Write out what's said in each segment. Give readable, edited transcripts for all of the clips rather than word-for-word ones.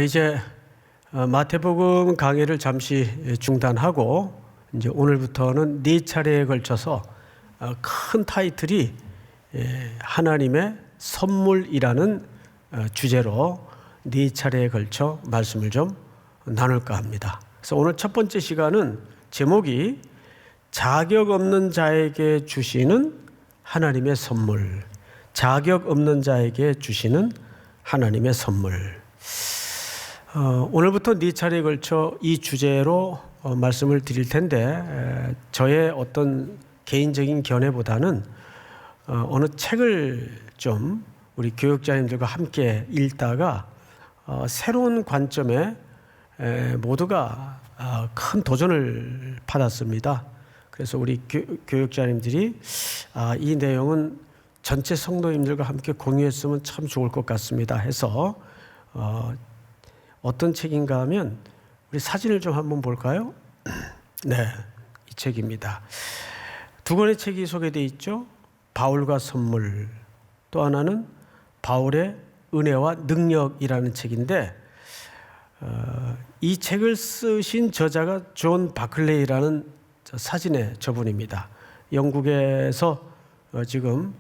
이제 마태복음 강의를 잠시 중단하고 이제 오늘부터는 4차례에 걸쳐서 큰 타이틀이 하나님의 선물이라는 주제로 4차례에 걸쳐 말씀을 좀 나눌까 합니다. 그래서 오늘 첫 번째 시간은 제목이 자격 없는 자에게 주시는 하나님의 선물. 자격 없는 자에게 주시는 하나님의 선물. 오늘부터 4차례에 걸쳐 이 주제로 말씀을 드릴 텐데 저의 어떤 개인적인 견해보다는 어느 책을 좀 우리 교육자님들과 함께 읽다가 새로운 관점에 모두가 큰 도전을 받았습니다. 그래서 우리 교육자님들이 이 내용은 전체 성도님들과 함께 공유했으면 참 좋을 것 같습니다 해서 어떤 책인가 하면 우리 사진을 좀 한번 볼까요? 네, 이 책입니다. 두 권의 책이 소개되어 있죠. 바울과 선물, 또 하나는 바울의 은혜와 능력이라는 책인데 이 책을 쓰신 저자가 존 바클레이라는 사진의 저분입니다. 영국에서 지금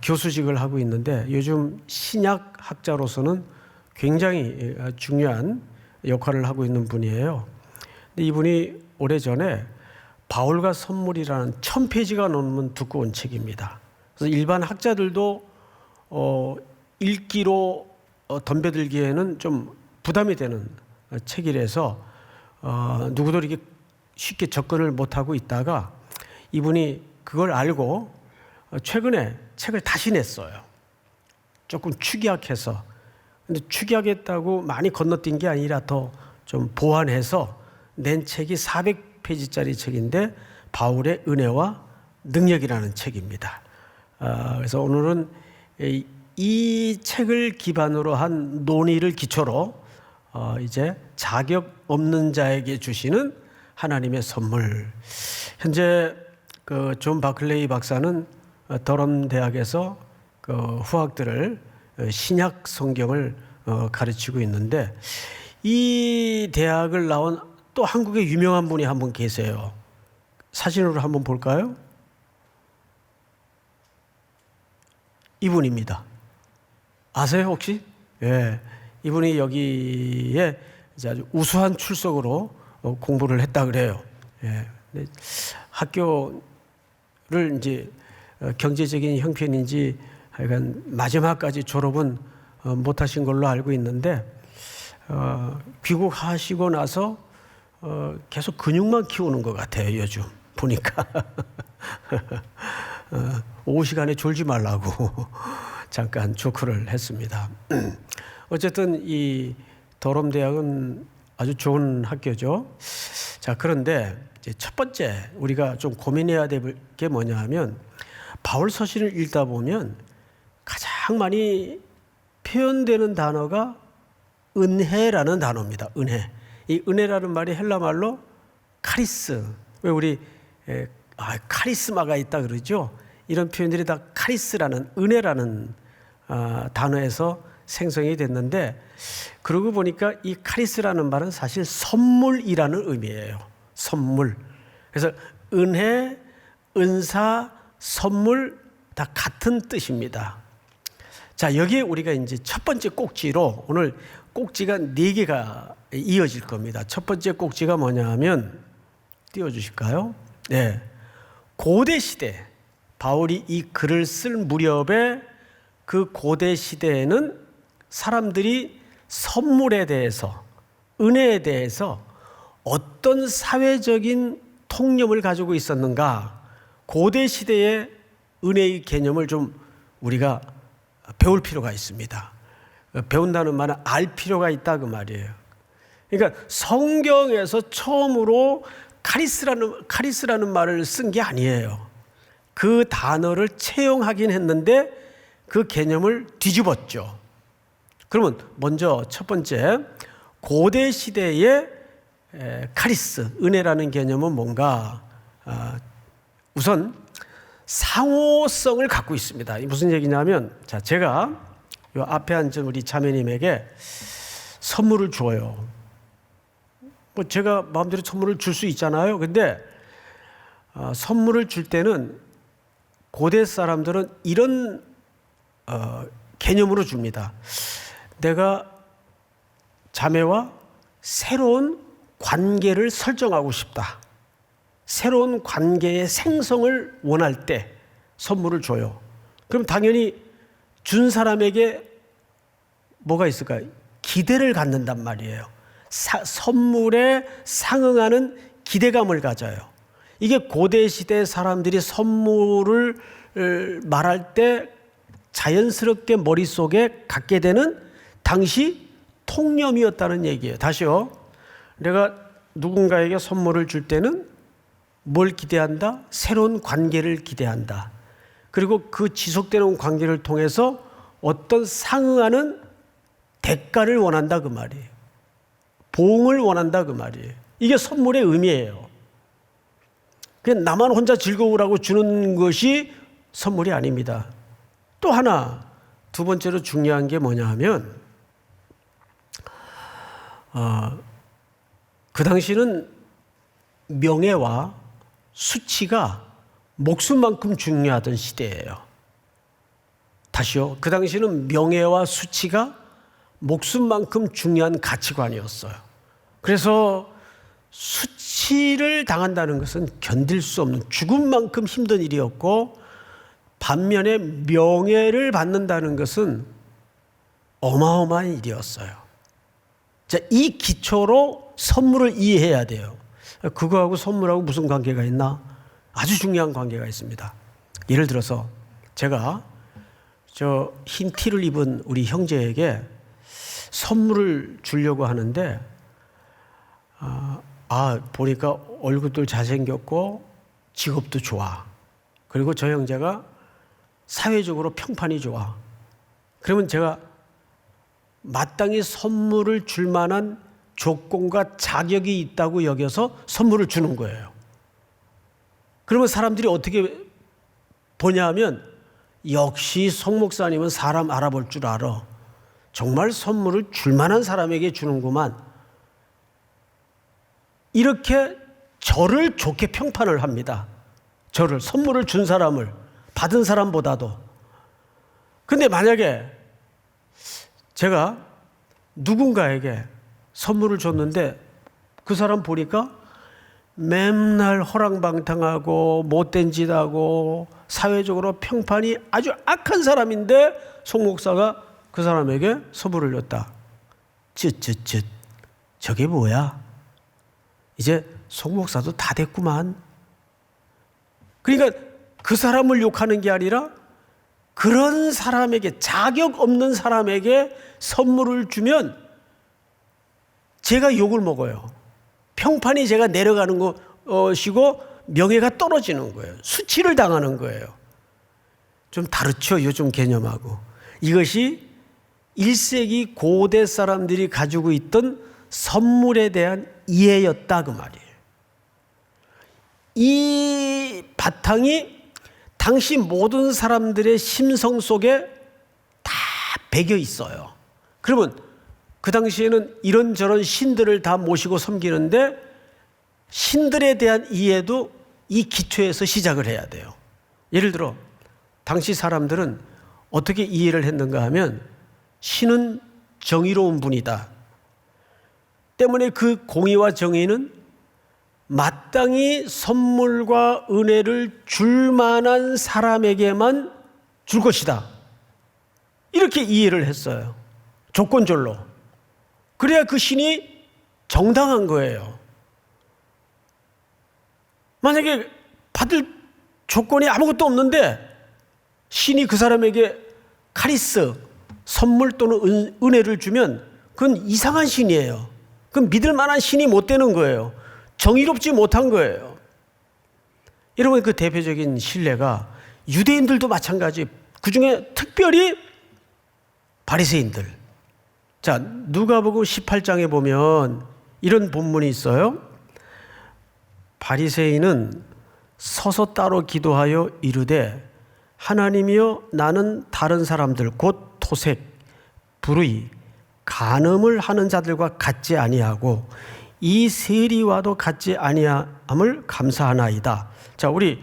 교수직을 하고 있는데 요즘 신약학자로서는 굉장히 중요한 역할을 하고 있는 분이에요. 근데 이분이 오래전에 바울과 선물이라는 1000페이지가 넘는 두꺼운 책입니다. 그래서 일반 학자들도 읽기로 덤벼들기에는 좀 부담이 되는 책이라서 누구도 이렇게 쉽게 접근을 못하고 있다가 이분이 그걸 알고 최근에 책을 다시 냈어요. 조금 축약해서. 근데 축약했다고 많이 건너뛴 게 아니라 더 좀 보완해서 낸 책이 400페이지짜리 책인데 바울의 은혜와 능력이라는 책입니다. 그래서 오늘은 이 책을 기반으로 한 논의를 기초로 이제 자격 없는 자에게 주시는 하나님의 선물. 현재 그 존 바클레이 박사는 더럼 대학에서 그 후학들을 신약 성경을 가르치고 있는데 이 대학을 나온 또 한국에 유명한 분이 한 분 계세요. 사진으로 한번 볼까요? 이분입니다. 아세요 혹시? 예, 이분이 여기에 이제 아주 우수한 출석으로 공부를 했다 그래요. 예, 학교를 이제 경제적인 형편인지 하여간 마지막까지 졸업은 못하신 걸로 알고 있는데 귀국하시고 나서 계속 근육만 키우는 것 같아요. 요즘 보니까 오후 시간에 졸지 말라고 잠깐 조크를 했습니다. 어쨌든 이 더럼 대학은 아주 좋은 학교죠. 자, 그런데 이제 첫 번째 우리가 좀 고민해야 될 게 뭐냐 하면 바울 서신을 읽다 보면 가장 많이 표현되는 단어가 은혜라는 단어입니다. 은혜. 이 은혜라는 말이 헬라 말로 카리스. 왜 우리 카리스마가 있다 그러죠? 이런 표현들이 다 카리스라는 은혜라는 단어에서 생성이 됐는데 그러고 보니까 이 카리스라는 말은 사실 선물이라는 의미예요. 선물. 그래서 은혜, 은사, 선물 다 같은 뜻입니다. 자, 여기에 우리가 이제 첫 번째 꼭지로 오늘 꼭지가 4개가 이어질 겁니다. 첫 번째 꼭지가 뭐냐 하면 띄워주실까요? 네. 고대 시대, 바울이 이 글을 쓸 무렵에 그 고대 시대에는 사람들이 선물에 대해서, 은혜에 대해서 어떤 사회적인 통념을 가지고 있었는가? 고대 시대의 은혜의 개념을 좀 우리가 배울 필요가 있습니다. 배운다는 말은 알 필요가 있다 그 말이에요. 그러니까 성경에서 처음으로 카리스라는 말을 쓴 게 아니에요. 그 단어를 채용하긴 했는데 그 개념을 뒤집었죠. 그러면 먼저 첫 번째 고대 시대의 카리스, 은혜라는 개념은 뭔가? 우선 상호성을 갖고 있습니다. 무슨 얘기냐면, 자, 제가 요 앞에 앉은 우리 자매님에게 선물을 줘요. 뭐 제가 마음대로 선물을 줄 수 있잖아요. 근데 선물을 줄 때는 고대 사람들은 이런 개념으로 줍니다. 내가 자매와 새로운 관계를 설정하고 싶다. 새로운 관계의 생성을 원할 때 선물을 줘요. 그럼 당연히 준 사람에게 뭐가 있을까요? 기대를 갖는단 말이에요. 선물에 상응하는 기대감을 가져요. 이게 고대 시대 사람들이 선물을 말할 때 자연스럽게 머릿속에 갖게 되는 당시 통념이었다는 얘기예요. 다시요. 내가 누군가에게 선물을 줄 때는 뭘 기대한다? 새로운 관계를 기대한다. 그리고 그 지속되는 관계를 통해서 어떤 상응하는 대가를 원한다 그 말이에요. 보응을 원한다 그 말이에요. 이게 선물의 의미예요. 그냥 나만 혼자 즐거우라고 주는 것이 선물이 아닙니다. 또 하나, 두 번째로 중요한 게 뭐냐 하면 그 당시는 명예와 수치가 목숨만큼 중요하던 시대예요. 다시요. 그 당시는 명예와 수치가 목숨만큼 중요한 가치관이었어요. 그래서 수치를 당한다는 것은 견딜 수 없는 죽음만큼 힘든 일이었고, 반면에 명예를 받는다는 것은 어마어마한 일이었어요. 자, 이 기초로 선물을 이해해야 돼요. 그거하고 선물하고 무슨 관계가 있나? 아주 중요한 관계가 있습니다. 예를 들어서 제가 저 흰 티를 입은 우리 형제에게 선물을 주려고 하는데 보니까 얼굴도 잘생겼고 직업도 좋아. 그리고 저 형제가 사회적으로 평판이 좋아. 그러면 제가 마땅히 선물을 줄 만한 조건과 자격이 있다고 여겨서 선물을 주는 거예요. 그러면 사람들이 어떻게 보냐 하면 역시 송 목사님은 사람 알아볼 줄 알아. 정말 선물을 줄 만한 사람에게 주는구만. 이렇게 저를 좋게 평판을 합니다. 저를, 선물을 준 사람을, 받은 사람보다도. 근데 만약에 제가 누군가에게 선물을 줬는데 그 사람 보니까 맨날 허랑방탕하고 못된 짓 하고 사회적으로 평판이 아주 악한 사람인데 송 목사가 그 사람에게 선물을 줬다. 저게 뭐야? 이제 송 목사도 다 됐구만. 그러니까 그 사람을 욕하는 게 아니라 그런 사람에게, 자격 없는 사람에게 선물을 주면 제가 욕을 먹어요. 평판이 제가 내려가는 것이고 명예가 떨어지는 거예요. 수치를 당하는 거예요. 좀 다르죠, 요즘 개념하고. 이것이 1세기 고대 사람들이 가지고 있던 선물에 대한 이해였다 그 말이에요. 이 바탕이 당시 모든 사람들의 심성 속에 다 배겨 있어요. 그러면 그 당시에는 이런저런 신들을 다 모시고 섬기는데 신들에 대한 이해도 이 기초에서 시작을 해야 돼요. 예를 들어 당시 사람들은 어떻게 이해를 했는가 하면 신은 정의로운 분이다. 때문에 그 공의와 정의는 마땅히 선물과 은혜를 줄 만한 사람에게만 줄 것이다. 이렇게 이해를 했어요. 조건절로. 그래야 그 신이 정당한 거예요. 만약에 받을 조건이 아무것도 없는데 신이 그 사람에게 카리스, 선물 또는 은혜를 주면 그건 이상한 신이에요. 그건 믿을 만한 신이 못 되는 거예요. 정의롭지 못한 거예요. 여러분, 그 대표적인 신뢰가 유대인들도 마찬가지. 그 중에 특별히 바리새인들. 자, 누가복음 18장에 보면 이런 본문이 있어요. 바리새인은 서서 따로 기도하여 이르되 하나님이여 나는 다른 사람들 곧 토색, 불의, 간음을 하는 자들과 같지 아니하고 이 세리와도 같지 아니함을 감사하나이다. 자, 우리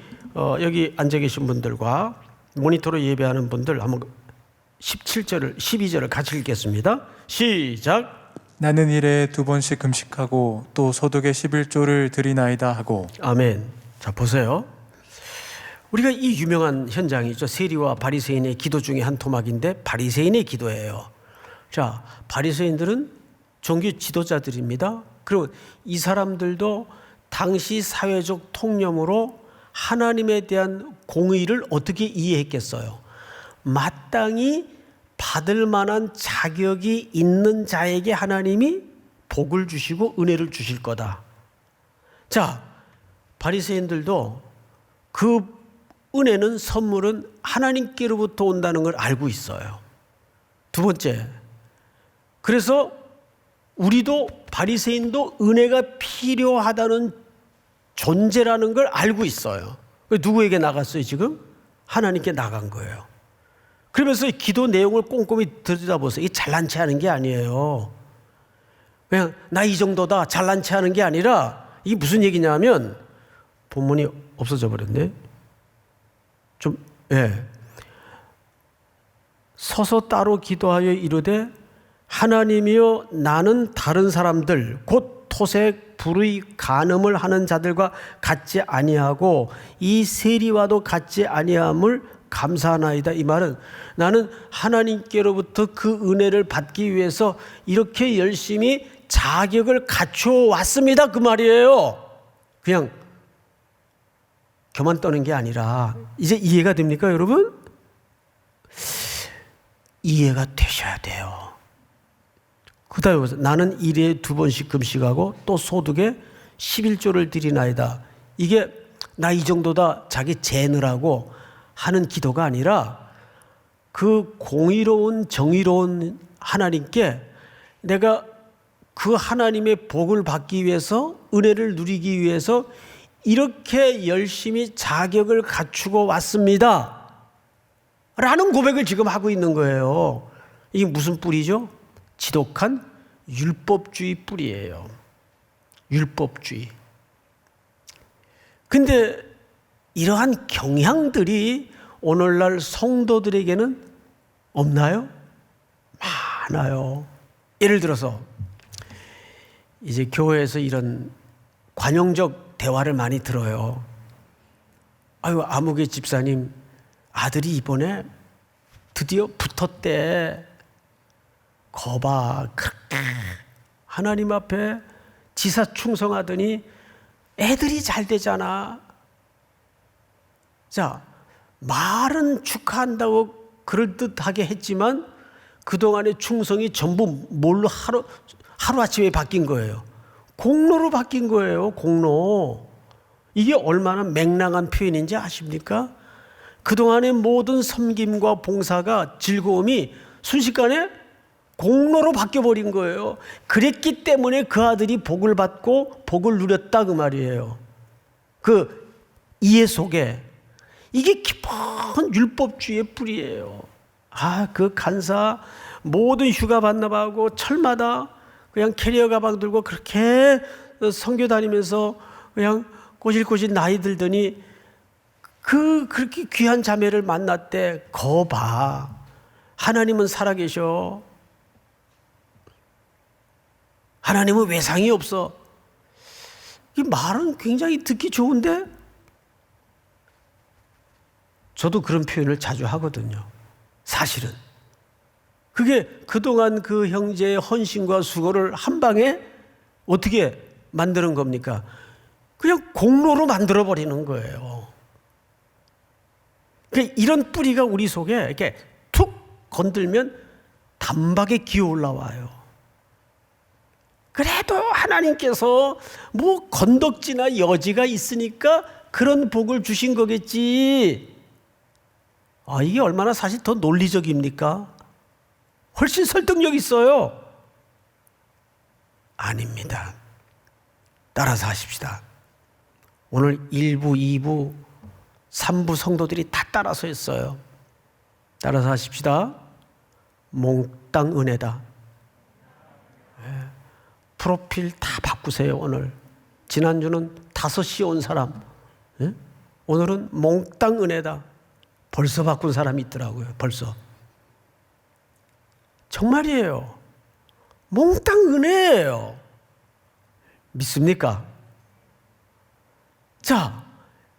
여기 앉아 계신 분들과 모니터로 예배하는 분들 한번 17절을 12절을 같이 읽겠습니다. 시작. 나는 일에 2번씩 금식하고 또 소득의 11조를 드리나이다 하고. 아멘. 자, 보세요. 우리가 이 유명한 현장이죠. 세리와 바리새인의 기도 중에 한 토막인데 바리새인의 기도예요. 자, 바리새인들은 종교 지도자들입니다. 그리고 이 사람들도 당시 사회적 통념으로 하나님에 대한 공의를 어떻게 이해했겠어요? 마땅히 받을 만한 자격이 있는 자에게 하나님이 복을 주시고 은혜를 주실 거다. 자, 바리새인들도 그 은혜는, 선물은 하나님께로부터 온다는 걸 알고 있어요. 두 번째, 그래서 우리도 바리새인도 은혜가 필요하다는 존재라는 걸 알고 있어요. 누구에게 나갔어요 지금? 하나님께 나간 거예요. 그러면서 기도 내용을 꼼꼼히 들여다보세요. 이게 잘난 체 하는 게 아니에요. 그냥 나 이 정도다 잘난 체 하는 게 아니라 이게 무슨 얘기냐면, 본문이 없어져 버렸네. 서서 따로 기도하여 이르되 하나님이여 나는 다른 사람들 곧 토색 불의 간음을 하는 자들과 같지 아니하고 이 세리와도 같지 아니함을 감사하나이다. 이 말은 나는 하나님께로부터 그 은혜를 받기 위해서 이렇게 열심히 자격을 갖추어 왔습니다, 그 말이에요. 그냥 교만 떠는 게 아니라. 이제 이해가 됩니까, 여러분? 이해가 되셔야 돼요. 그 다음에 나는 일에 2번씩 금식하고 또 소득에 11조를 드리나이다. 이게 나 이 정도다 자기 재느라고 하는 기도가 아니라 그 공의로운 정의로운 하나님께 내가 그 하나님의 복을 받기 위해서, 은혜를 누리기 위해서 이렇게 열심히 자격을 갖추고 왔습니다 라는 고백을 지금 하고 있는 거예요. 이게 무슨 뿌리죠? 지독한 율법주의 뿌리예요. 율법주의. 근데 이러한 경향들이 오늘날 성도들에게는 없나요? 많아요. 예를 들어서 이제 교회에서 이런 관용적 대화를 많이 들어요. 아유, 아무개 집사님 아들이 이번에 드디어 붙었대. 거봐, 그렇게 하나님 앞에 지사 충성하더니 애들이 잘 되잖아. 자, 말은 축하한다고 그럴듯하게 했지만 그동안의 충성이 전부 뭘로 하루아침에 바뀐 거예요. 공로로 바뀐 거예요. 공로. 이게 얼마나 맹랑한 표현인지 아십니까? 그동안의 모든 섬김과 봉사가, 즐거움이 순식간에 공로로 바뀌어버린 거예요. 그랬기 때문에 그 아들이 복을 받고 복을 누렸다 그 말이에요. 그 이해 속에 이게 깊은 율법주의의 뿌리예요. 그 간사 모든 휴가 반납하고 철마다 그냥 캐리어 가방 들고 그렇게 선교 다니면서 그냥 꼬실꼬실 나이 들더니 그렇게 귀한 자매를 만났대. 거봐, 하나님은 살아계셔. 하나님은 외상이 없어. 이 말은 굉장히 듣기 좋은데 저도 그런 표현을 자주 하거든요. 사실은 그게 그동안 그 형제의 헌신과 수고를 한 방에 어떻게 만드는 겁니까? 그냥 공로로 만들어버리는 거예요. 그러니까 이런 뿌리가 우리 속에 이렇게 툭 건들면 단박에 기어 올라와요. 그래도 하나님께서 뭐 건덕지나 여지가 있으니까 그런 복을 주신 거겠지. 이게 얼마나 사실 더 논리적입니까? 훨씬 설득력 있어요. 아닙니다. 따라서 하십시다. 오늘 1부, 2부, 3부 성도들이 다 따라서 했어요. 따라서 하십시다. 몽땅 은혜다. 프로필 다 바꾸세요. 오늘 지난주는 5시 온 사람, 예? 오늘은 몽땅 은혜다. 벌써 바꾼 사람이 있더라고요. 벌써. 정말이에요. 몽땅 은혜예요. 믿습니까? 자,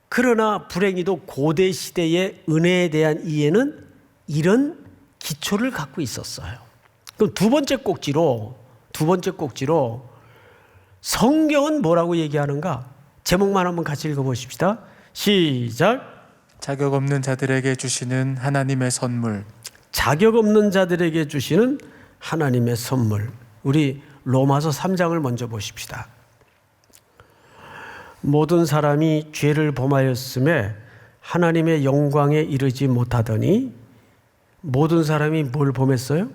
그러나 불행히도 고대 시대의 은혜에 대한 이해는 이런 기초를 갖고 있었어요. 그럼 두 번째 꼭지로 성경은 뭐라고 얘기하는가? 제목만 한번 같이 읽어보십시다. 시작. 자격 없는 자들에게 주시는 하나님의 선물. 자격 없는 자들에게 주시는 하나님의 선물. 우리 로마서 3장을 먼저 보십시다. 모든 사람이 죄를 범하였음에 하나님의 영광에 이르지 못하더니 모든 사람이 뭘 범했어요?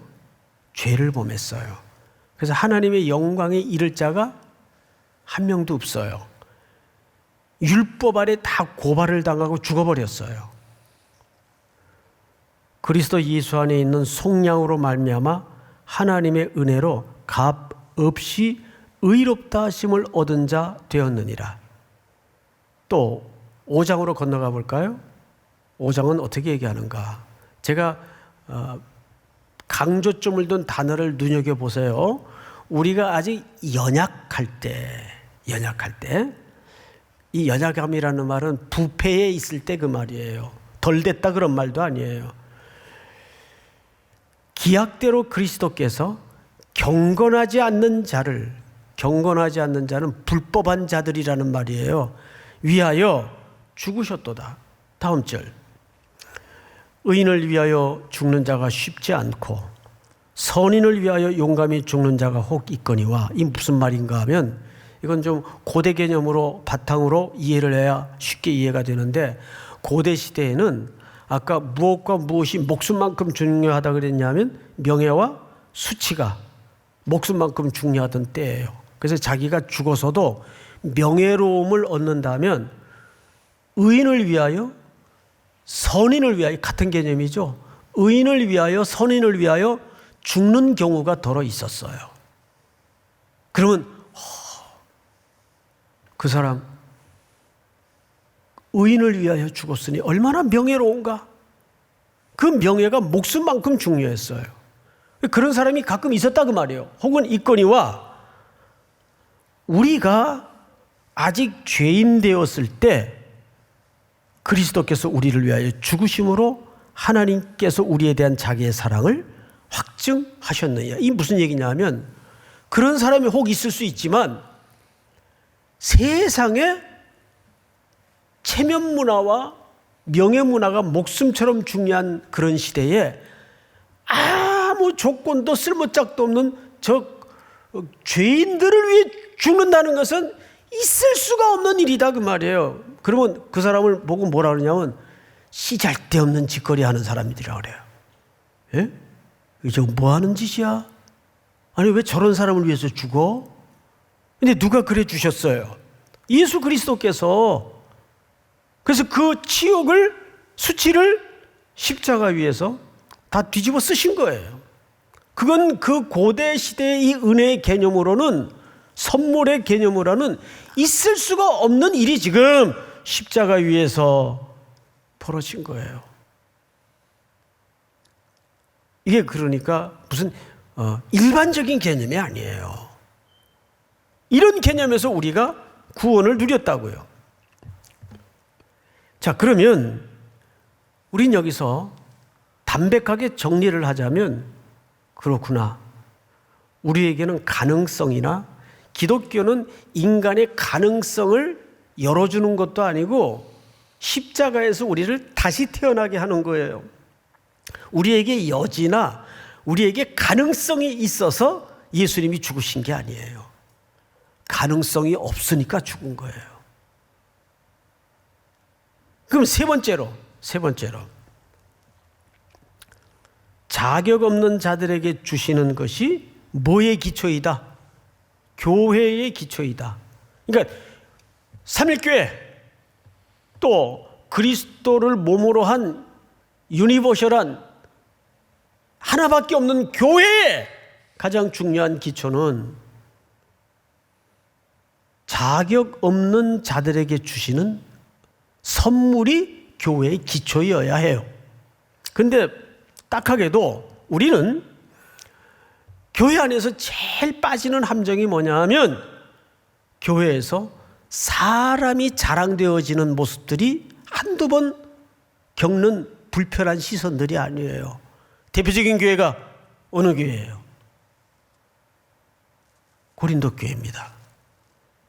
죄를 범했어요. 그래서 하나님의 영광에 이를 자가 한 명도 없어요. 율법 아래 다 고발을 당하고 죽어버렸어요. 그리스도 예수 안에 있는 속량으로 말미암아 하나님의 은혜로 값 없이 의롭다 하심을 얻은 자 되었느니라. 또 5장으로 건너가 볼까요? 5장은 어떻게 얘기하는가? 제가 강조점을 둔 단어를 눈여겨보세요. 우리가 아직 연약할 때 이 연약함이라는 말은 부패에 있을 때 그 말이에요. 덜 됐다 그런 말도 아니에요. 기약대로 그리스도께서 경건하지 않는 자는 불법한 자들이라는 말이에요. 위하여 죽으셨도다. 다음 절. 의인을 위하여 죽는 자가 쉽지 않고 선인을 위하여 용감히 죽는 자가 혹 있거니와. 이 무슨 말인가 하면 이건 좀 고대 개념으로 바탕으로 이해를 해야 쉽게 이해가 되는데, 고대 시대에는 아까 무엇과 무엇이 목숨만큼 중요하다 그랬냐면 명예와 수치가 목숨만큼 중요하던 때예요. 그래서 자기가 죽어서도 명예로움을 얻는다면 의인을 위하여 선인을 위하여, 같은 개념이죠. 의인을 위하여 선인을 위하여 죽는 경우가 더러 있었어요. 그러면 그 사람 의인을 위하여 죽었으니 얼마나 명예로운가? 그 명예가 목숨만큼 중요했어요. 그런 사람이 가끔 있었다 그 말이에요. 혹은 있거니와 우리가 아직 죄인 되었을 때 그리스도께서 우리를 위하여 죽으심으로 하나님께서 우리에 대한 자기의 사랑을 확증하셨느냐. 이 무슨 얘기냐 하면, 그런 사람이 혹 있을 수 있지만 세상에 체면 문화와 명예 문화가 목숨처럼 중요한 그런 시대에 아무 조건도 쓸모짝도 없는 저 죄인들을 위해 죽는다는 것은 있을 수가 없는 일이다 그 말이에요. 그러면 그 사람을 보고 뭐라 그러냐면 씨잘데없는 짓거리 하는 사람들이라 그래요. 예? 이제 뭐 하는 짓이야? 아니 왜 저런 사람을 위해서 죽어? 근데 누가 그래 주셨어요? 예수 그리스도께서. 그래서 그 치욕을, 수치를 십자가 위에서 다 뒤집어 쓰신 거예요. 그건 그 고대 시대의 이 은혜의 개념으로는, 선물의 개념으로는 있을 수가 없는 일이 지금 십자가 위에서 벌어진 거예요. 이게 그러니까 무슨 일반적인 개념이 아니에요. 이런 개념에서 우리가 구원을 누렸다고요. 자, 그러면 우린 여기서 담백하게 정리를 하자면, 그렇구나. 우리에게는 가능성이나, 기독교는 인간의 가능성을 열어주는 것도 아니고 십자가에서 우리를 다시 태어나게 하는 거예요. 우리에게 여지나 우리에게 가능성이 있어서 예수님이 죽으신 게 아니에요. 가능성이 없으니까 죽은 거예요. 그럼 세 번째로 자격 없는 자들에게 주시는 것이 뭐의 기초이다? 교회의 기초이다. 그러니까 삼일교회, 또 그리스도를 몸으로 한 유니버셜한 하나밖에 없는 교회의 가장 중요한 기초는 자격 없는 자들에게 주시는 선물이 교회의 기초여야 해요. 근데 딱하게도 우리는 교회 안에서 제일 빠지는 함정이 뭐냐 하면 교회에서 사람이 자랑되어지는 모습들이 한두 번 겪는 불편한 시선들이 아니에요. 대표적인 교회가 어느 교회예요? 고린도 교회입니다.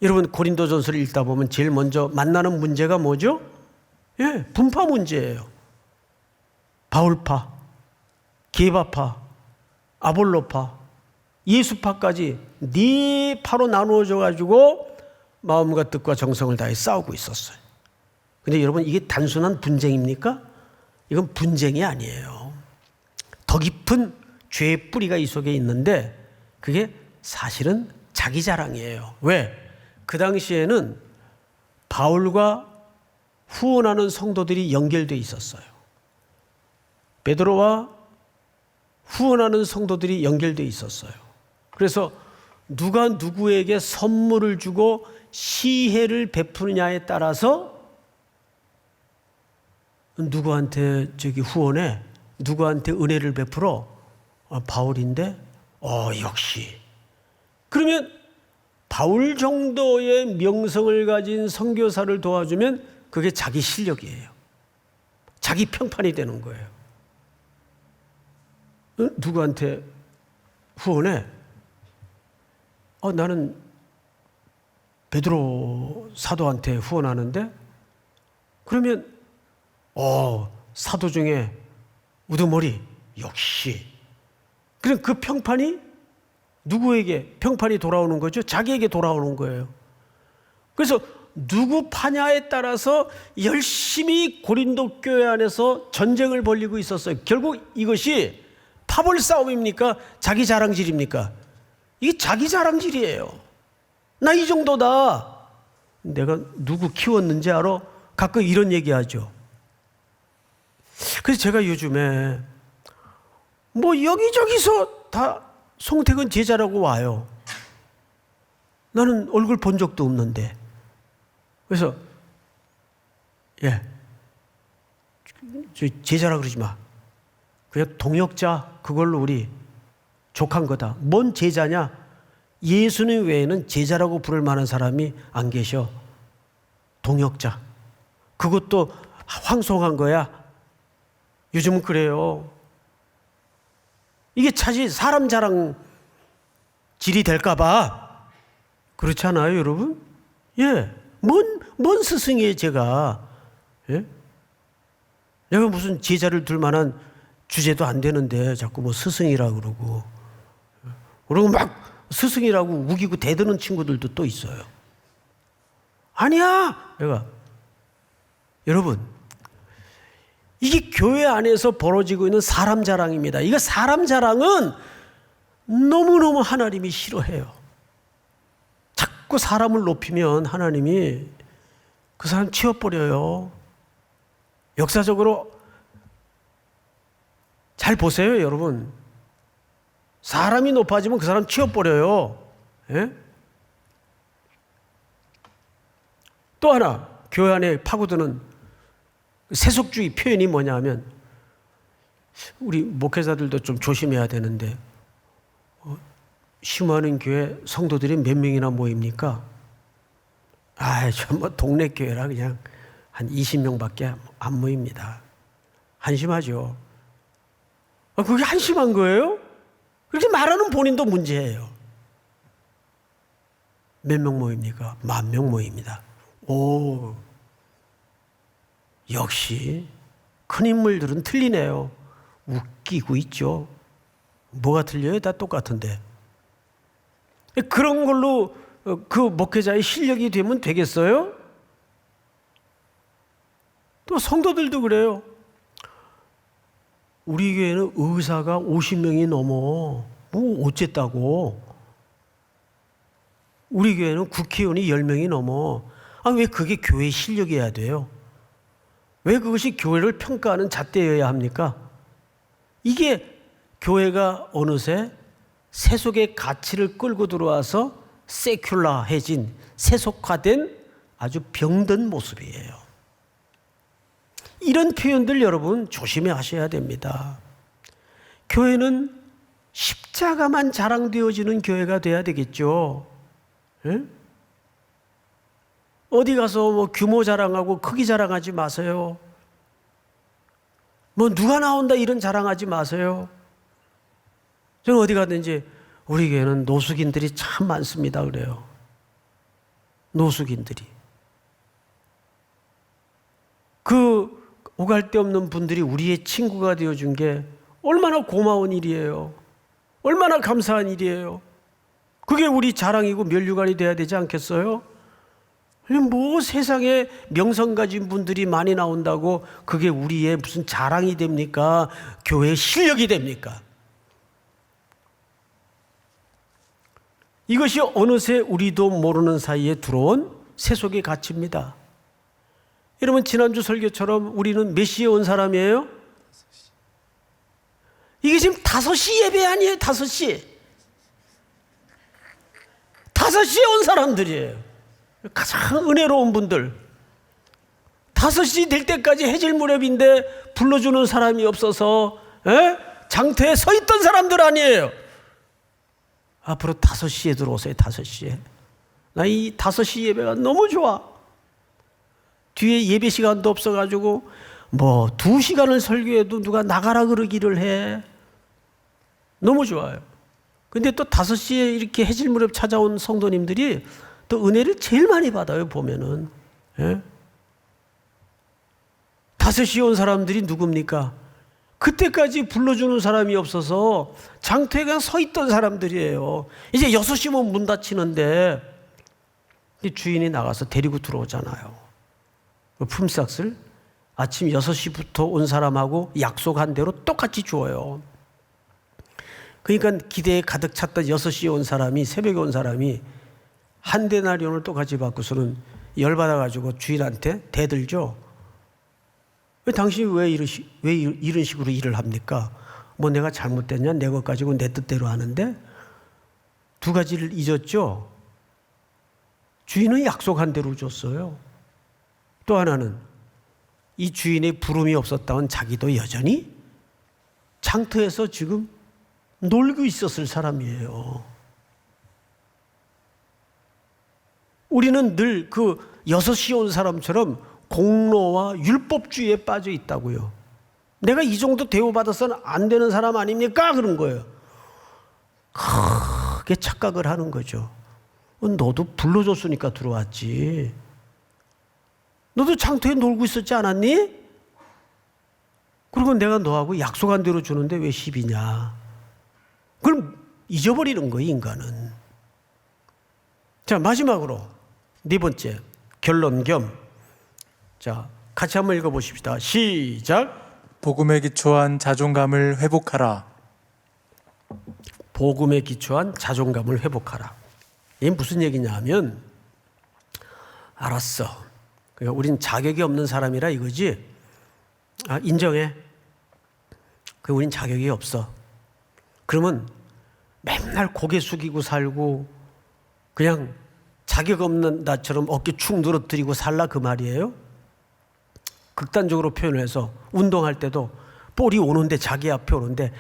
여러분 고린도전서를 읽다 보면 제일 먼저 만나는 문제가 뭐죠? 분파 문제예요. 바울파, 게바파, 아볼로파, 예수파까지 네 파로 나누어져 가지고 마음과 뜻과 정성을 다해 싸우고 있었어요. 근데 여러분 이게 단순한 분쟁입니까? 이건 분쟁이 아니에요. 더 깊은 죄의 뿌리가 이 속에 있는데 그게 사실은 자기 자랑이에요. 왜? 그 당시에는 바울과 후원하는 성도들이 연결되어 있었어요. 베드로와 후원하는 성도들이 연결되어 있었어요. 그래서 누가 누구에게 선물을 주고 시혜를 베푸느냐에 따라서 누구한테 후원해, 누구한테 은혜를 베풀어? 바울인데? 역시. 그러면 바울 정도의 명성을 가진 선교사를 도와주면 그게 자기 실력이에요. 자기 평판이 되는 거예요. 누구한테 후원해? 나는 베드로 사도한테 후원하는데? 그러면 사도 중에 우두머리 역시. 그럼 그 평판이 누구에게 평판이 돌아오는 거죠? 자기에게 돌아오는 거예요. 그래서 누구 파냐에 따라서 열심히 고린도 교회 안에서 전쟁을 벌이고 있었어요. 결국 이것이 파벌 싸움입니까? 자기 자랑질입니까? 이게 자기 자랑질이에요. 나 이 정도다. 내가 누구 키웠는지 알아? 가끔 이런 얘기하죠. 그래서 제가 요즘에 여기저기서 다 송택은 제자라고 와요. 나는 얼굴 본 적도 없는데. 그래서 제자라 그러지 마. 그냥 동역자, 그걸로 우리 족한 거다. 뭔 제자냐? 예수님 외에는 제자라고 부를 만한 사람이 안 계셔. 동역자. 그것도 황송한 거야. 요즘은 그래요. 이게 차지 사람 자랑 질이 될까봐. 그렇지 않아요, 여러분? 뭔 스승이에요, 제가. 내가 무슨 제자를 둘 만한 주제도 안 되는데 자꾸 스승이라고 그러고. 그리고 막 스승이라고 우기고 대드는 친구들도 또 있어요. 아니야! 여러분, 이게 교회 안에서 벌어지고 있는 사람 자랑입니다. 이거 사람 자랑은 너무너무 하나님이 싫어해요. 자꾸 사람을 높이면 하나님이 그 사람 치워버려요. 역사적으로 잘 보세요, 여러분. 사람이 높아지면 그 사람 치워버려요. 또 하나, 교회 안에 파고드는 세속주의 표현이 뭐냐 하면, 우리 목회자들도 좀 조심해야 되는데, 심화하는 교회 성도들이 몇 명이나 모입니까? 동네 교회라 그냥 한 20명밖에 안 모입니다. 한심하죠. 그게 한심한 거예요? 그렇게 말하는 본인도 문제예요. 몇 명 모입니까? 10,000명 모입니다. 역시 큰 인물들은 틀리네요. 웃기고 있죠. 뭐가 틀려요? 다 똑같은데. 그런 걸로 그 목회자의 실력이 되면 되겠어요? 또 성도들도 그래요. 우리 교회는 의사가 50명이 넘어. 어쨌다고. 우리 교회는 국회의원이 10명이 넘어. 왜 그게 교회의 실력이어야 돼요? 왜 그것이 교회를 평가하는 잣대여야 합니까? 이게 교회가 어느새 세속의 가치를 끌고 들어와서 세큘러해진, 세속화된 아주 병든 모습이에요. 이런 표현들 여러분 조심해 하셔야 됩니다. 교회는 십자가만 자랑되어지는 교회가 돼야 되겠죠. 예? 어디 가서 뭐 규모 자랑하고 크기 자랑하지 마세요. 뭐 누가 나온다 이런 자랑하지 마세요. 저는 어디 가든지 우리 교회는 노숙인들이 참 많습니다 그래요. 노숙인들이. 그 오갈 데 없는 분들이 우리의 친구가 되어준 게 얼마나 고마운 일이에요. 얼마나 감사한 일이에요. 그게 우리 자랑이고 면류관이 돼야 되지 않겠어요? 뭐 세상에 명성 가진 분들이 많이 나온다고 그게 우리의 무슨 자랑이 됩니까? 교회의 실력이 됩니까? 이것이 어느새 우리도 모르는 사이에 들어온 세속의 가치입니다. 여러분 지난주 설교처럼 우리는 몇 시에 온 사람이에요? 이게 지금 5시 예배 아니에요? 5시. 5시에 온 사람들이에요. 가장 은혜로운 분들. 5시 될 때까지 해질 무렵인데 불러주는 사람이 없어서 장터에 서 있던 사람들 아니에요. 앞으로 5시에 들어오세요. 5시에. 나 이 5시 예배가 너무 좋아. 뒤에 예배 시간도 없어가지고 뭐 2시간을 설교해도 누가 나가라 그러기를 해. 너무 좋아요. 근데 또 5시에 이렇게 해질 무렵 찾아온 성도님들이 또 은혜를 제일 많이 받아요 보면은. 5시에 온 사람들이 누굽니까? 그때까지 불러주는 사람이 없어서 장터에 그냥 서 있던 사람들이에요. 이제 6시면 문 닫히는데 주인이 나가서 데리고 들어오잖아요. 품삯을 아침 6시부터 온 사람하고 약속한 대로 똑같이 줘요. 그러니까 기대에 가득 찼던 6시에 온 사람이, 새벽에 온 사람이 한 데나리온을 똑같이 받고서는 열받아가지고 주인한테 대들죠. 당신이 왜 이런 식으로 일을 합니까? 뭐 내가 잘못됐냐? 내 것 가지고 내 뜻대로 하는데? 2가지를 잊었죠. 주인은 약속한 대로 줬어요. 또 하나는 이 주인의 부름이 없었다면 자기도 여전히 장터에서 지금 놀고 있었을 사람이에요. 우리는 늘 그 6시에 온 사람처럼 공로와 율법주의에 빠져 있다고요. 내가 이 정도 대우받아서는 안 되는 사람 아닙니까? 그런 거예요. 크게 착각을 하는 거죠. 너도 불러줬으니까 들어왔지. 너도 장터에 놀고 있었지 않았니? 그리고 내가 너하고 약속한 대로 주는데 왜 시비냐? 그걸 잊어버리는 거예요, 인간은. 자, 마지막으로 4번째 결론 겸, 자, 같이 한번 읽어보십시다. 시작. 복음에 기초한 자존감을 회복하라. 복음에 기초한 자존감을 회복하라. 이게 무슨 얘기냐 하면, 알았어. 그러니까 우린 자격이 없는 사람이라 이거지. 인정해. 우린 자격이 없어. 그러면 맨날 고개 숙이고 살고 그냥 자격 없는 나처럼 어깨 축 늘어뜨리고 살라 그 말이에요. 극단적으로 표현을 해서 운동할 때도 볼이 오는데 자기 앞에 오는데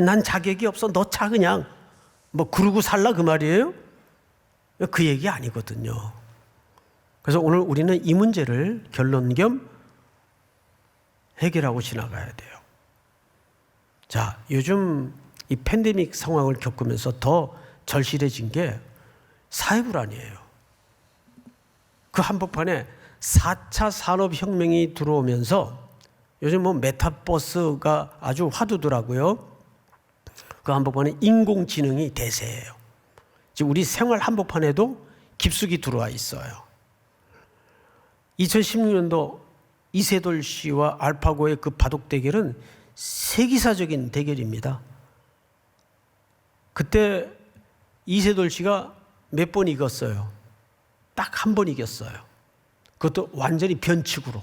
난 자격이 없어 너 차 그냥 뭐 그러고 살라 그 말이에요. 그 얘기 아니거든요. 그래서 오늘 우리는 이 문제를 결론 겸 해결하고 지나가야 돼요. 자, 요즘 이 팬데믹 상황을 겪으면서 더 절실해진 게 사회불안이에요. 그 한복판에 4차 산업혁명이 들어오면서 요즘 뭐 메타버스가 아주 화두더라고요. 그 한복판에 인공지능이 대세예요. 지금 우리 생활 한복판에도 깊숙이 들어와 있어요. 2016년도 이세돌 씨와 알파고의 그 바둑 대결은 세기사적인 대결입니다. 그때 이세돌 씨가 몇 번 이겼어요. 딱 한 번 이겼어요. 그것도 완전히 변칙으로.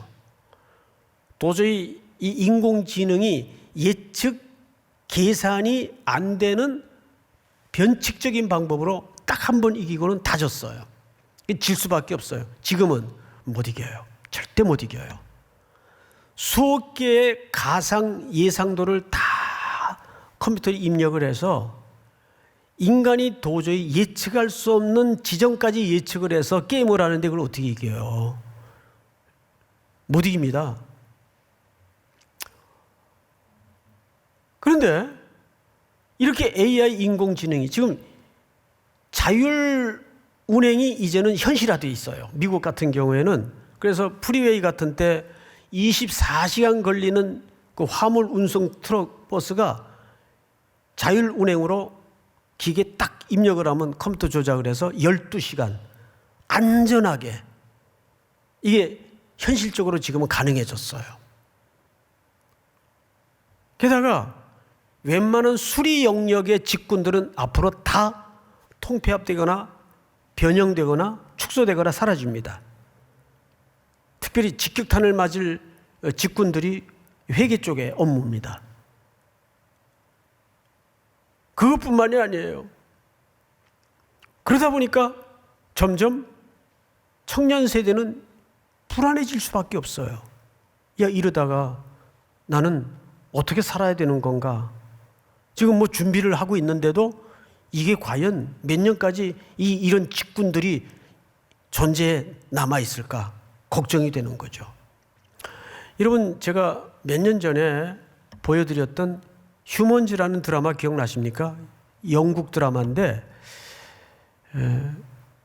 도저히 이 인공지능이 예측 계산이 안 되는 변칙적인 방법으로 딱 한 번 이기고는 다 졌어요. 질 수밖에 없어요. 지금은 못 이겨요. 절대 못 이겨요. 수억 개의 가상 예상도를 다 컴퓨터에 입력을 해서 인간이 도저히 예측할 수 없는 지점까지 예측을 해서 게임을 하는데 그걸 어떻게 이겨요? 못 이깁니다. 그런데 이렇게 AI 인공지능이 지금 자율 운행이 이제는 현실화되어 있어요. 미국 같은 경우에는. 그래서 프리웨이 같은 때 24시간 걸리는 그 화물 운송 트럭 버스가 자율 운행으로 기계에 딱 입력을 하면 컴퓨터 조작을 해서 12시간 안전하게, 이게 현실적으로 지금은 가능해졌어요. 게다가 웬만한 수리 영역의 직군들은 앞으로 다 통폐합되거나 변형되거나 축소되거나 사라집니다. 특별히 직격탄을 맞을 직군들이 회계 쪽의 업무입니다. 그것뿐만이 아니에요. 그러다 보니까 점점 청년 세대는 불안해질 수밖에 없어요. 야, 이러다가 나는 어떻게 살아야 되는 건가? 지금 뭐 준비를 하고 있는데도 이게 과연 몇 년까지 이런 직군들이 존재해 남아있을까? 걱정이 되는 거죠. 여러분, 제가 몇 년 전에 보여드렸던 휴먼즈라는 드라마 기억나십니까? 영국 드라마인데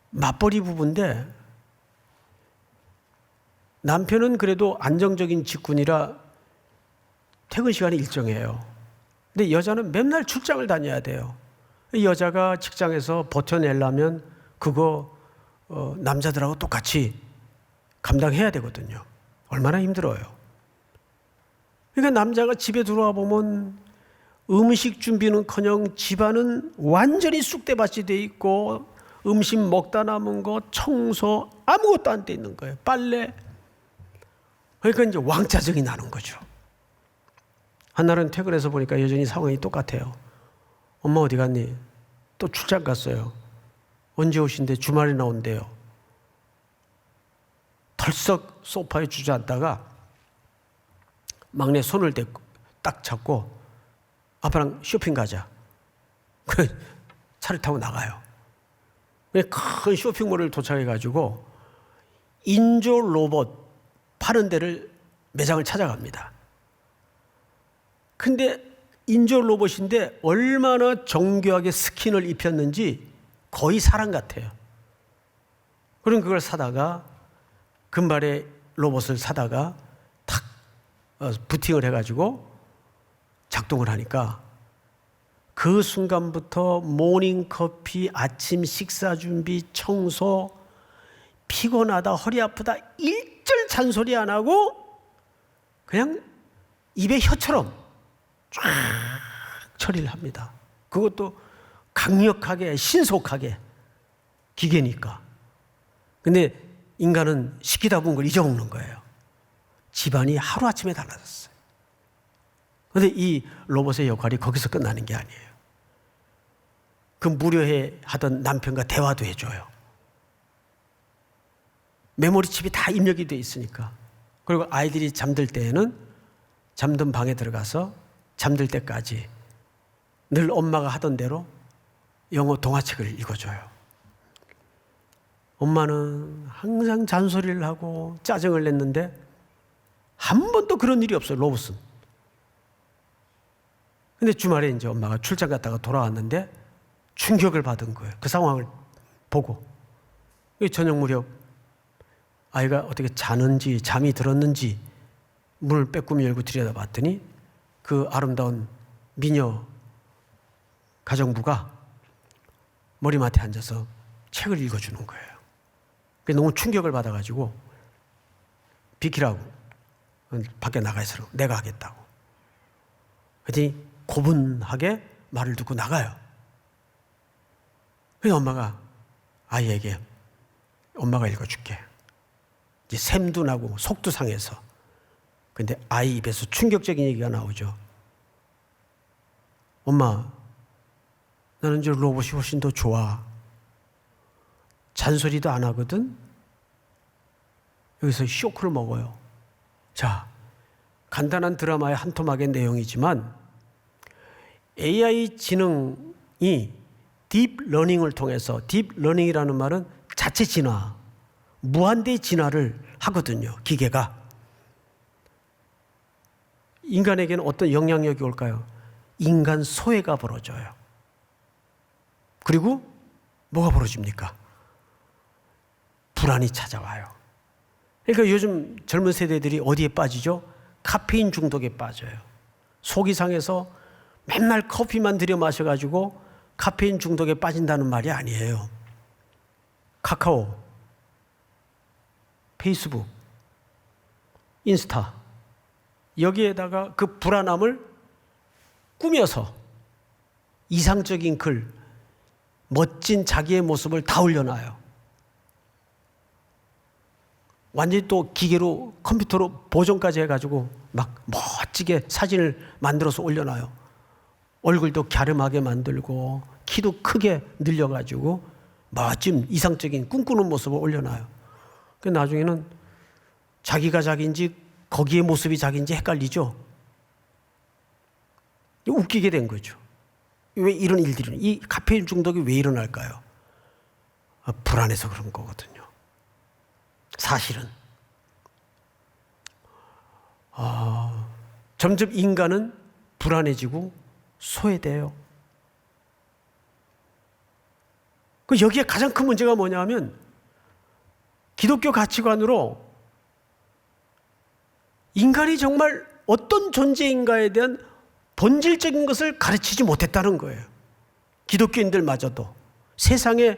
맞벌이 부부인데 남편은 그래도 안정적인 직군이라 퇴근 시간이 일정해요. 근데 여자는 맨날 출장을 다녀야 돼요. 여자가 직장에서 버텨내려면 그거 남자들하고 똑같이 감당해야 되거든요. 얼마나 힘들어요. 그러니까 남자가 집에 들어와 보면 음식 준비는커녕 집안은 완전히 쑥대밭이 돼 있고 음식 먹다 남은 거, 청소 아무것도 안 돼 있는 거예요. 빨래. 그러니까 이제 왕짜증이 나는 거죠. 한날은 퇴근해서 보니까 여전히 상황이 똑같아요. 엄마 어디 갔니? 또 출장 갔어요. 언제 오신대? 주말에 나온대요. 털썩 소파에 주저앉다가 막내 손을 대고 딱 잡고 아빠랑 쇼핑 가자. 차를 타고 나가요. 큰 쇼핑몰을 도착해가지고 인조 로봇 파는 데를 매장을 찾아갑니다. 근데 인조 로봇인데 얼마나 정교하게 스킨을 입혔는지 거의 사람 같아요. 그럼 그걸 사다가 금발의 로봇을 사다가 탁 부팅을 해가지고 작동을 하니까 그 순간부터 모닝커피, 아침 식사 준비, 청소, 피곤하다, 허리 아프다 일절 잔소리 안 하고 그냥 입에 혀처럼 쫙 처리를 합니다. 그것도 강력하게 신속하게 기계니까. 근데 인간은 시키다 보면 걸 잊어먹는 거예요. 집안이 하루아침에 달라졌어요. 그런데 이 로봇의 역할이 거기서 끝나는 게 아니에요. 그 무료해 하던 남편과 대화도 해줘요. 메모리 칩이 다 입력이 돼 있으니까. 그리고 아이들이 잠들 때에는 잠든 방에 들어가서 잠들 때까지 늘 엄마가 하던 대로 영어 동화책을 읽어줘요. 엄마는 항상 잔소리를 하고 짜증을 냈는데 한 번도 그런 일이 없어요, 로봇은. 근데 주말에 이제 엄마가 출장 갔다가 돌아왔는데 충격을 받은 거예요. 그 상황을 보고. 저녁 무렵 아이가 어떻게 자는지 잠이 들었는지 문을 빼꼼히 열고 들여다봤더니 그 아름다운 미녀 가정부가 머리맡에 앉아서 책을 읽어주는 거예요. 너무 충격을 받아가지고 비키라고 밖에 나가 있으라고 내가 하겠다고. 그랬더니 고분하게 말을 듣고 나가요. 그래서 엄마가 아이에게 엄마가 읽어줄게. 이제 샘도 나고 속도 상해서. 근데 아이 입에서 충격적인 얘기가 나오죠. 엄마, 나는 이제 로봇이 훨씬 더 좋아. 잔소리도 안 하거든. 여기서 쇼크를 먹어요. 자, 간단한 드라마의 한 토막의 내용이지만 AI 지능이 딥러닝을 통해서, 딥러닝이라는 말은 자체 진화, 무한대의 진화를 하거든요. 기계가. 인간에게는 어떤 영향력이 올까요? 인간 소외가 벌어져요. 그리고 뭐가 벌어집니까? 불안이 찾아와요. 그러니까 요즘 젊은 세대들이 어디에 빠지죠? 카페인 중독에 빠져요. 속이 상해서 맨날 커피만 들여 마셔가지고 카페인 중독에 빠진다는 말이 아니에요. 카카오, 페이스북, 인스타, 여기에다가 그 불안함을 꾸며서 이상적인 글, 멋진 자기의 모습을 다 올려놔요. 완전히 또 기계로, 컴퓨터로 보정까지 해가지고 막 멋지게 사진을 만들어서 올려놔요. 얼굴도 갸름하게 만들고 키도 크게 늘려가지고 멋진 이상적인 꿈꾸는 모습을 올려놔요. 그 나중에는 자기가 자기인지 거기에 모습이 자기인지 헷갈리죠. 웃기게 된 거죠. 왜 이런 일들이, 이 카페인 중독이 왜 일어날까요? 불안해서 그런 거거든요. 사실은 점점 인간은 불안해지고 소외돼요. 그 여기에 가장 큰 문제가 뭐냐면 기독교 가치관으로 인간이 정말 어떤 존재인가에 대한 본질적인 것을 가르치지 못했다는 거예요. 기독교인들마저도 세상에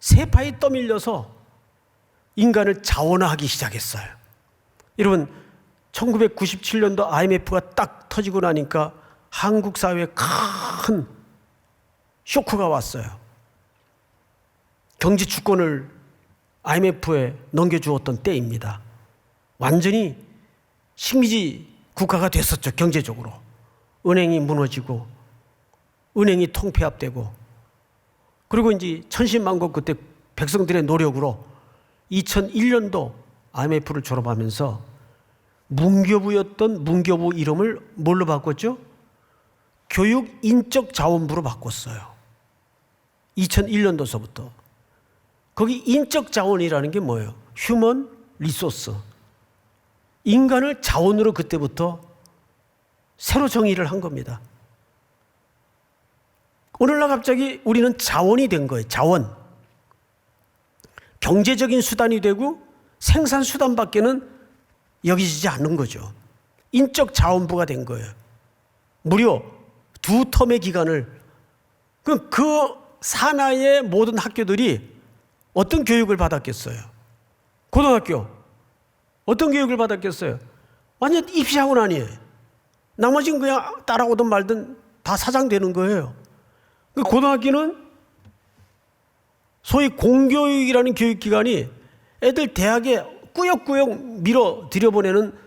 세파에 떠밀려서 인간을 자원화하기 시작했어요. 여러분, 1997년도 IMF가 딱 터지고 나니까 한국 사회에 큰 쇼크가 왔어요. 경제 주권을 IMF에 넘겨주었던 때입니다. 완전히 식민지 국가가 됐었죠. 경제적으로. 은행이 무너지고 은행이 통폐합되고, 그리고 이제 천신만고 그때 백성들의 노력으로 2001년도 IMF를 졸업하면서 문교부였던 문교부 이름을 뭘로 바꿨죠? 교육인적자원부로 바꿨어요. 2001년도서부터. 거기 인적자원이라는 게 뭐예요? 휴먼 리소스. 인간을 자원으로 그때부터 새로 정의를 한 겁니다. 오늘날 갑자기 우리는 자원이 된 거예요. 자원. 경제적인 수단이 되고 생산 수단밖에는 여기지지 않는 거죠. 인적 자원부가 된 거예요. 무려 2텀의 기간을. 그 산하의 모든 학교들이 어떤 교육을 받았겠어요? 고등학교 어떤 교육을 받았겠어요? 완전 입시학원 아니에요. 나머지는 그냥 따라오든 말든 다 사장되는 거예요. 그 고등학교는 소위 공교육이라는 교육기관이 애들 대학에 꾸역꾸역 밀어 들여보내는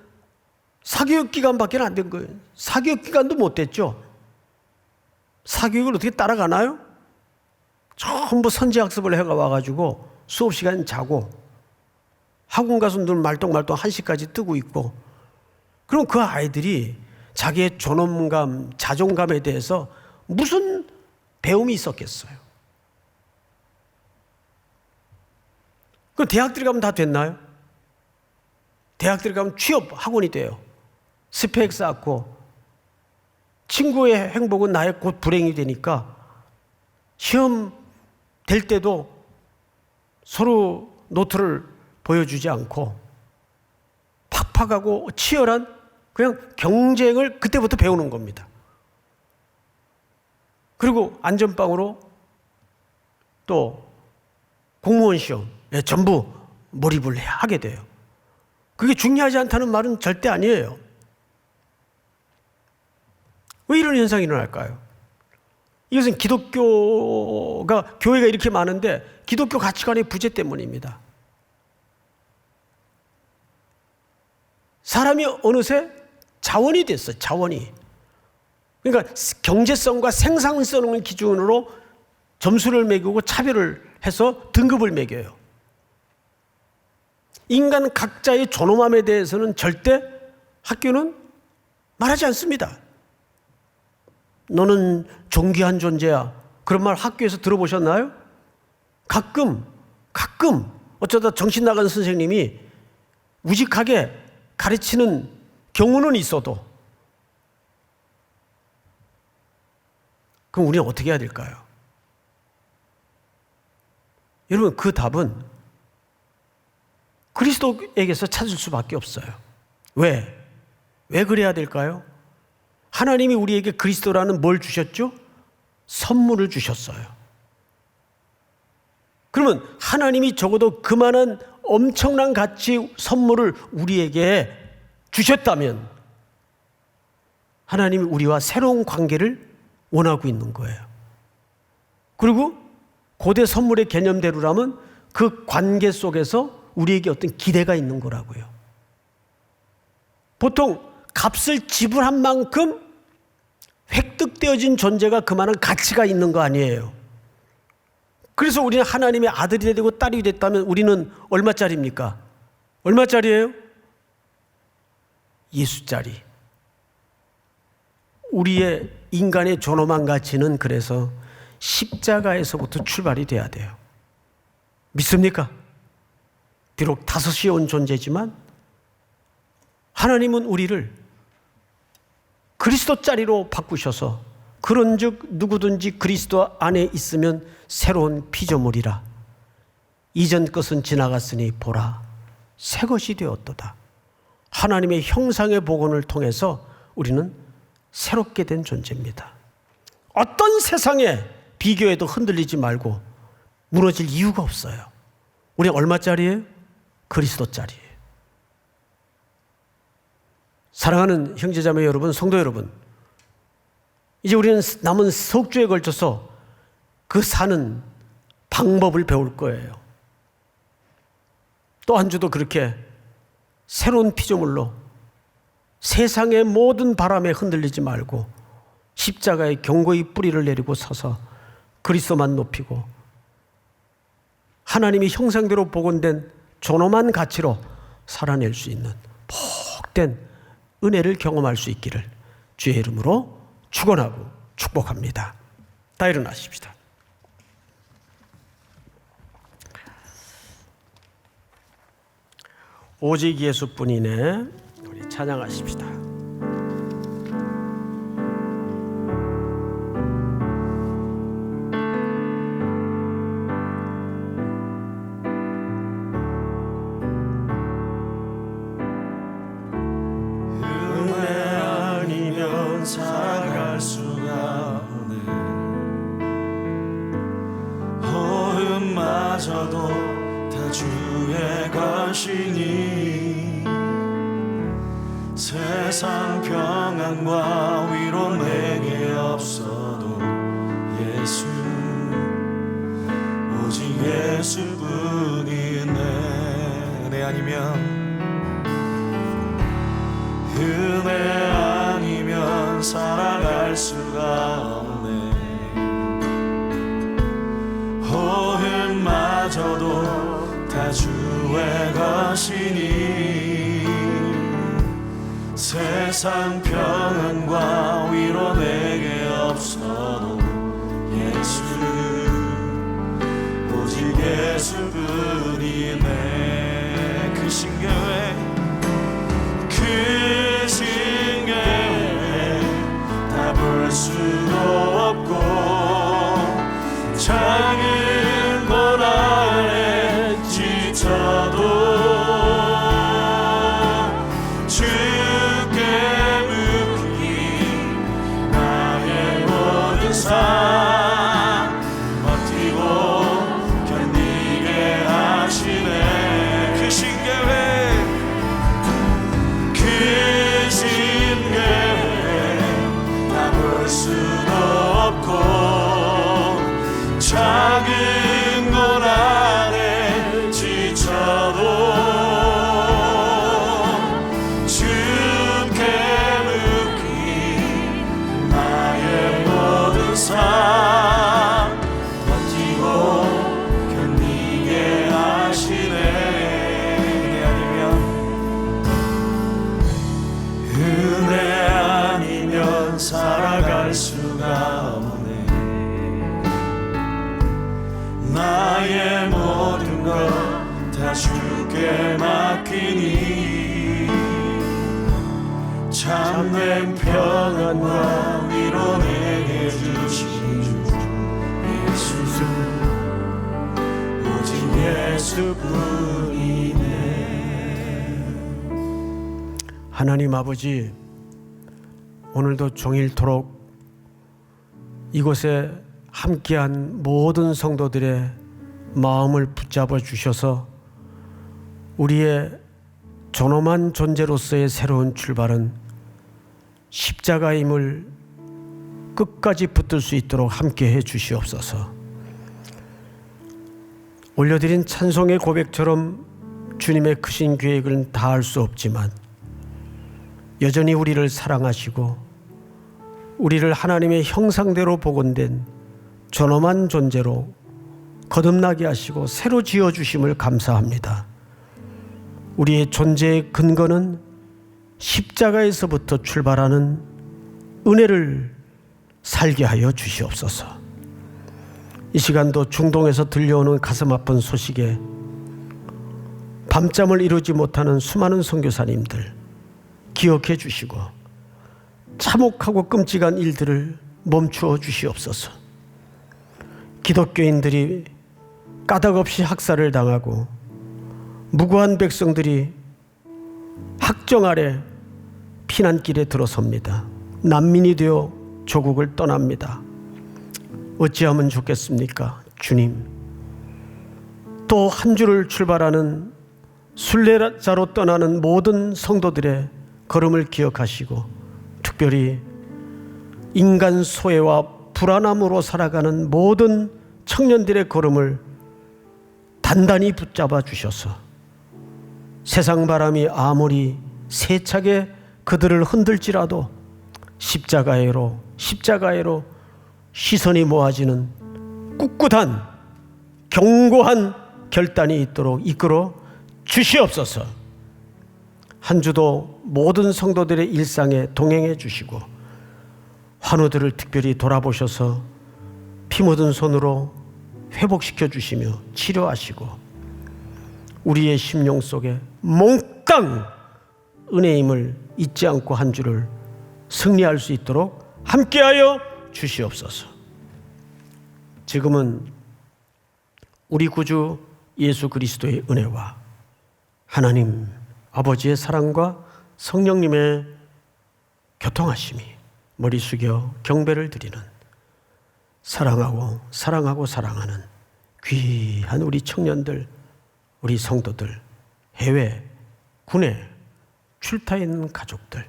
사교육기관밖에 안 된 거예요. 사교육기관도 못 됐죠. 사교육을 어떻게 따라가나요? 전부 선지학습을 해가 와가지고 수업 시간 자고 학원 가서 눈 말똥말똥 1시까지 뜨고 있고, 그럼 그 아이들이 자기의 존엄감, 자존감에 대해서 무슨 배움이 있었겠어요? 그럼 대학들이 가면 다 됐나요? 대학들이 가면 취업 학원이 돼요. 스펙 쌓고 친구의 행복은 나의 곧 불행이 되니까 시험 될 때도 서로 노트를 보여주지 않고 팍팍하고 치열한 그냥 경쟁을 그때부터 배우는 겁니다. 그리고 안전빵으로 또 공무원 시험에 전부 몰입을 하게 돼요. 그게 중요하지 않다는 말은 절대 아니에요. 왜 이런 현상이 일어날까요? 이것은 교회가 이렇게 많은데 기독교 가치관의 부재 때문입니다. 사람이 어느새 자원이 됐어요. 자원이. 그러니까 경제성과 생산성을 기준으로 점수를 매기고 차별을 해서 등급을 매겨요. 인간 각자의 존엄함에 대해서는 절대 학교는 말하지 않습니다. 너는 존귀한 존재야. 그런 말 학교에서 들어보셨나요? 가끔 어쩌다 정신 나간 선생님이 우직하게 가르치는 경우는 있어도, 그럼 우리는 어떻게 해야 될까요? 여러분, 그 답은 그리스도에게서 찾을 수밖에 없어요. 왜 그래야 될까요? 하나님이 우리에게 그리스도라는 뭘 주셨죠? 선물을 주셨어요. 그러면 하나님이 적어도 그만한 엄청난 가치 선물을 우리에게 주셨다면 하나님이 우리와 새로운 관계를 원하고 있는 거예요. 그리고 고대 선물의 개념대로라면 그 관계 속에서 우리에게 어떤 기대가 있는 거라고요. 보통 값을 지불한 만큼 획득되어진 존재가 그만한 가치가 있는 거 아니에요. 그래서 우리는 하나님의 아들이 되고 딸이 됐다면 우리는 얼마짜리입니까? 얼마짜리예요? 예수짜리. 우리의 인간의 존엄한 가치는 그래서 십자가에서부터 출발이 돼야 돼요. 믿습니까? 비록 5시에 온 존재지만 하나님은 우리를 그리스도짜리로 바꾸셔서 그런즉 누구든지 그리스도 안에 있으면 새로운 피조물이라. 이전 것은 지나갔으니 보라 새 것이 되었도다. 하나님의 형상의 복원을 통해서 우리는 새롭게 된 존재입니다. 어떤 세상에 비교해도 흔들리지 말고 무너질 이유가 없어요. 우리 얼마짜리예요? 그리스도짜리예요. 사랑하는 형제자매 여러분, 성도 여러분, 이제 우리는 남은 석 주에 걸쳐서 그 사는 방법을 배울 거예요. 또 한 주도 그렇게 새로운 피조물로 세상의 모든 바람에 흔들리지 말고 십자가에 견고히 뿌리를 내리고 서서 그리스도만 높이고 하나님이 형상대로 복원된 존엄한 가치로 살아낼 수 있는 복된 은혜를 경험할 수 있기를 주의 이름으로 축원하고 축복합니다. 다 일어나십시다. 오직 예수뿐이네. 우리 찬양하십시다. 살아갈 수가 없네. 호흡마저도 다 주의 것이니 세상 평안과 위로 내게 없어도 예수 오직 예수뿐이네. 은혜 아니면 살아갈 수가 없네. 호흡마저도 다 주의 것이니 세상 평안과 위로 내게 없어도 예수 오직 예수뿐이네. 그 신경에 볼 수도 없고 작은 것 안에 지쳐도 주께 묻기 나의 모든 삶 버티고 견디게 하시네. 그 신경에 볼 수도 없고 작은 것 안에 지쳐도 주께 묻기 것 다 주께 맡기니 참된 평안과 위로 내게 주신 예수 오직 예수뿐이네. 하나님 아버지, 오늘도 종일토록 이곳에 함께한 모든 성도들의 마음을 붙잡아 주셔서 우리의 존엄한 존재로서의 새로운 출발은 십자가임을 끝까지 붙들 수 있도록 함께해 주시옵소서. 올려드린 찬송의 고백처럼 주님의 크신 계획은 다할 수 없지만 여전히 우리를 사랑하시고 우리를 하나님의 형상대로 복원된 존엄한 존재로 거듭나게 하시고 새로 지어주심을 감사합니다. 우리의 존재의 근거는 십자가에서부터 출발하는 은혜를 살게 하여 주시옵소서. 이 시간도 중동에서 들려오는 가슴 아픈 소식에 밤잠을 이루지 못하는 수많은 선교사님들 기억해 주시고 참혹하고 끔찍한 일들을 멈추어 주시옵소서. 기독교인들이 까닭없이 학살을 당하고 무고한 백성들이 학정 아래 피난길에 들어섭니다. 난민이 되어 조국을 떠납니다. 어찌하면 좋겠습니까? 주님, 또 한 주를 출발하는 순례자로 떠나는 모든 성도들의 걸음을 기억하시고 특별히 인간 소외와 불안함으로 살아가는 모든 청년들의 걸음을 단단히 붙잡아 주셔서 세상 바람이 아무리 세차게 그들을 흔들지라도 십자가에로 시선이 모아지는 꿋꿋한 견고한 결단이 있도록 이끌어 주시옵소서. 한 주도 모든 성도들의 일상에 동행해 주시고 환우들을 특별히 돌아보셔서 피 묻은 손으로 회복시켜 주시며 치료하시고 우리의 심령 속에 몽땅 은혜임을 잊지 않고 한 주를 승리할 수 있도록 함께하여 주시옵소서. 지금은 우리 구주 예수 그리스도의 은혜와 하나님 아버지의 사랑과 성령님의 교통하심이 머리 숙여 경배를 드리는 사랑하고 사랑하는 귀한 우리 청년들, 우리 성도들, 해외, 군에 출타 있는 가족들,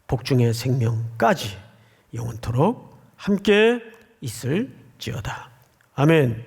복중의 생명까지 영원토록 함께 있을지어다. 아멘.